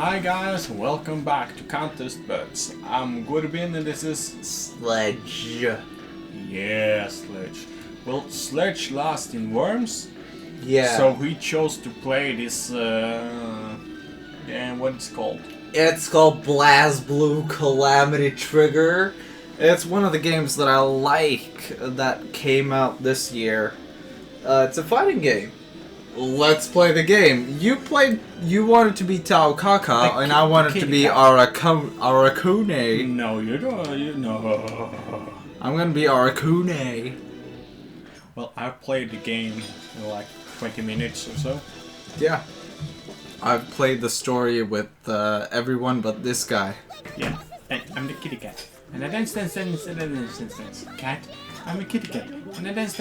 Hi guys, welcome back to Contest Birds. I'm Jorbin and this is Sledge. Yeah, Sledge. Well, Sledge lost in Worms, Yeah. so we chose to play this game. What it's called? It's called Blazblue Calamity Trigger. It's one of the games that I like that came out this year. It's a fighting game. Let's play the game. You wanted to be Tao Kaka, and I wanted to be Arakune. No, you don't. You know. I'm gonna be Arakune. Well, I played the game in like 20 minutes or so. Yeah. I've played the story with everyone but this guy. Yeah, and I'm the kitty cat. And I dance. Cat. I'm a kitty cat. And I dance.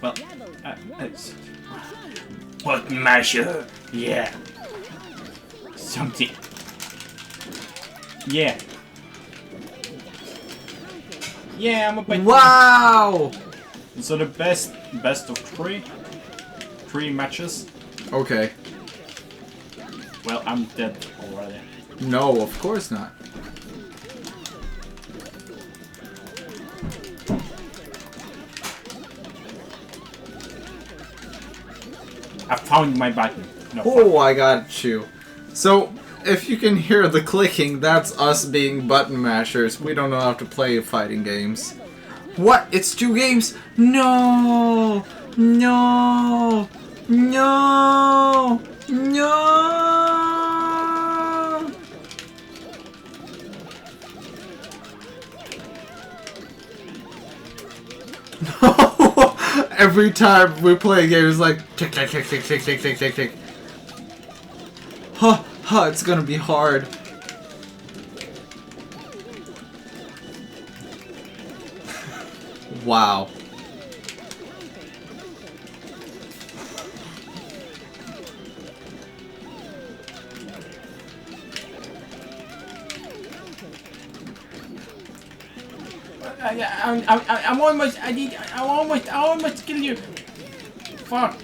Well, it's... What measure? Yeah. Something. Yeah. Yeah, I'm a bit... Wow! So the best of three matches. Okay. Well, I'm dead already. No, of course not. I found my button. No, Oh, I got you. So, if you can hear the clicking, that's us being button mashers. We don't know how to play fighting games. What? It's 2 games? No! No! No! No! No! Every time we play a game, it's like tick, tick, tick, tick, tick, tick, tick, tick, tick. Huh, huh, it's gonna be hard. Wow. I'm almost. I almost kill you. Fuck.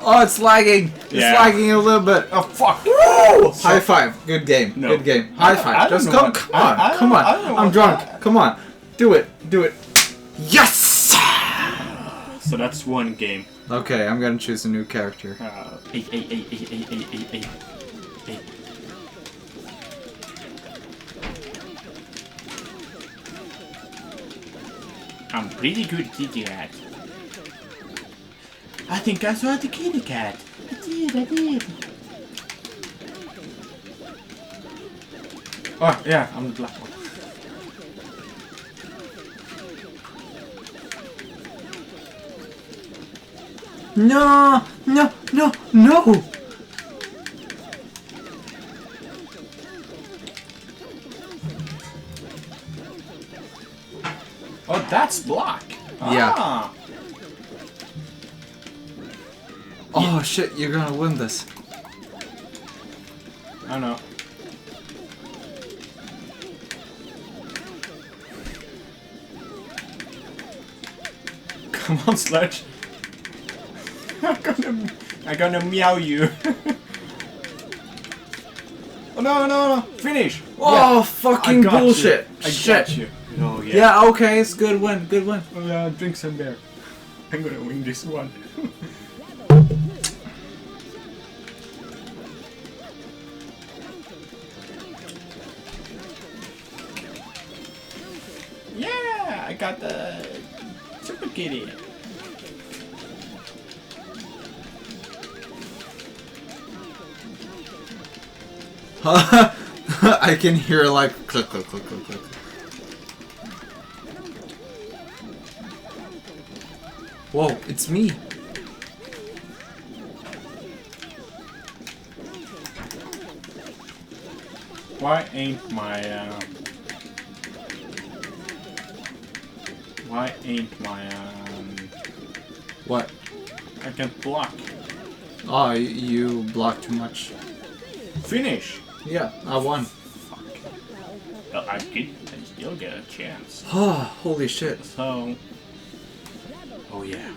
Oh, it's lagging. It's lagging a little bit. Oh fuck. Woo! High five. Good game. No. Good game. High five. Just come come on. Come on. I'm drunk. Come on. Do it. Do it. Yes! So that's one game. Okay, I'm gonna choose a new character. Hey. I'm pretty good kitty cat. I think I saw the kitty cat. I did. Oh, yeah, I'm the black one. No! No! No! No! Oh, that's black. Yeah. Ah. Oh shit, you're gonna win this. I know. Come on, Sledge. I'm gonna meow you. Oh no! Finish! Oh, Yeah. fucking bullshit! I Shit! got you. Oh yeah. Yeah, okay, it's good win, good win. Oh, yeah, drink some beer. I'm gonna win this one. Yeah, I got the super kitty. I can hear like click, click, click, click, click. Whoa, it's me. Why ain't my What? I can't block. Oh, you blocked too much. Finish. Yeah, I won. Fuck. Well, I still get a chance. Oh, holy shit. So, oh yeah.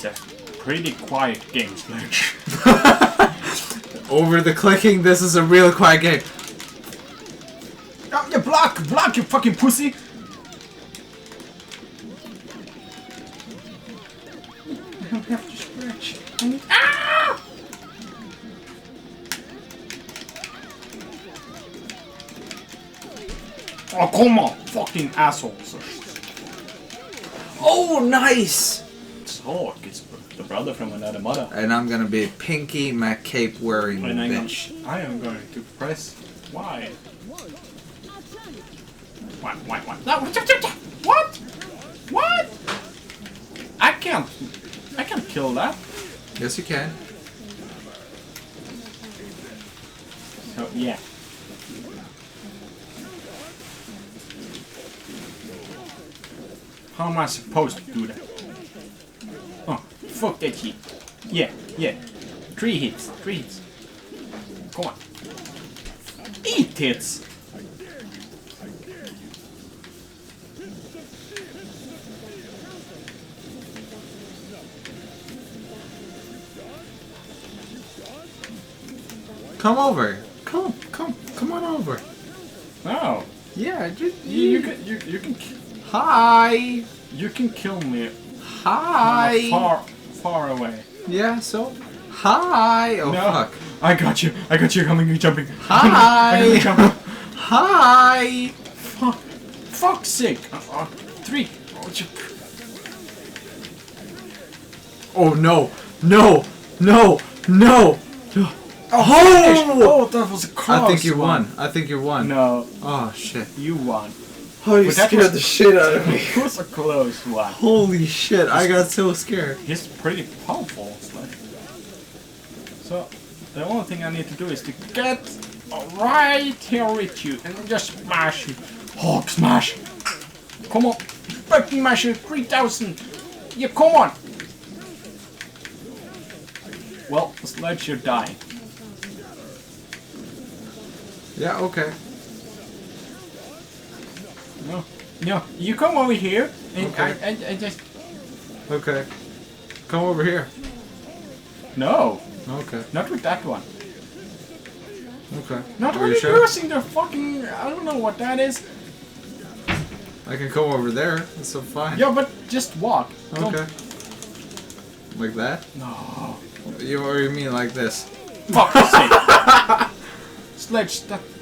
It's a pretty quiet game, Sledge. Over the clicking, this is a real quiet game. Oh, you block, you fucking pussy! I don't have to scratch. Ah! Oh, come on, fucking assholes. Oh, nice! So, it's the brother from another mother. And I'm gonna be Pinky McCape wearing And bitch. I am going to press Y. Why? No, what? What? I can't kill that. Yes, you can. So, yeah. How am I supposed to do that? Oh, fuck that shit. Yeah. 3 hits. Come on. 8 hits. Come over. Come on over. Oh. Yeah, You can Hi. you can kill me Hi. far away. Yeah, so. Hi. Oh, No. fuck. I got you coming, you jumping. Hi. I got you jumping. Hi. Fuck's sake. 3. Oh, no. Oh, that was a close I think you one. won. No, Oh, shit. you won. Oh, you But that scared was- the shit out of me. It was a close one. Holy shit, I got so scared. He's pretty powerful, Sledge. So, the only thing I need to do is to get right here with you and just smash you. Hulk smash! Come on! Fucking smash you! 3000! Yeah, come on! Well, Sledge, you're dying. Yeah, okay. No, you come over here and Okay. I just... Okay. Come over here. No, Okay. not with that one. Okay. Not Are when you you're sure? using the fucking... I don't know what that is. I can come over there. That's so fine. Yeah, but just walk. Don't- Okay. Like that? No. Or you mean like this? Fuck sake. Sledge,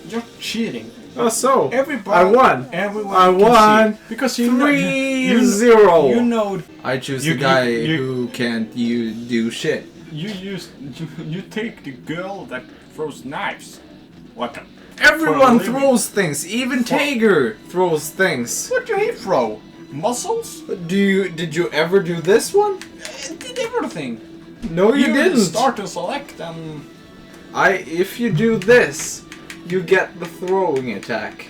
you're cheating. Oh, so. Everybody, I won. Everyone I can won. see. Because you know, 3-0. you know, I choose You- the guy you- who can't do shit. you take the girl that throws knives. What the? Everyone For a living. throws things. Even Tiger throws things. What do he throw? Muscles? Did you ever do this one? It did everything. No, you didn't. Start to select and... If you do this, you get the throwing attack.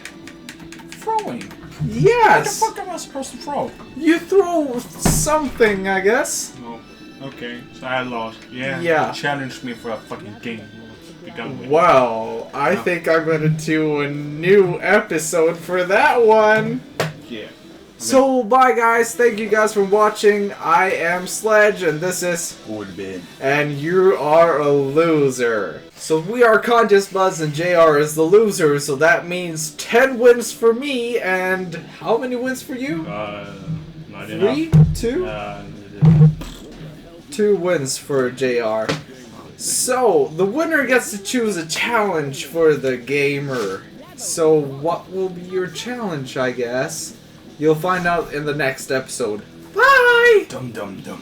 Throwing? What the Yes. fuck am I supposed to throw? You throw something, I guess. No. Okay, so I lost. Yeah. Yeah. You challenged me for a fucking game. Be done with. Well, I No. think I'm gonna do a new episode for that one. Yeah. So, bye guys. Thank you guys for watching. I am Sledge, and this is Jorbin. and you are a loser. So we are Contest Buzz and JR is the loser, so that means 10 wins for me, and how many wins for you? Not 3? enough. 2? 2 wins for JR. So, the winner gets to choose a challenge for the gamer. So, what will be your challenge, I guess? You'll find out in the next episode. Bye! Dum dum dum.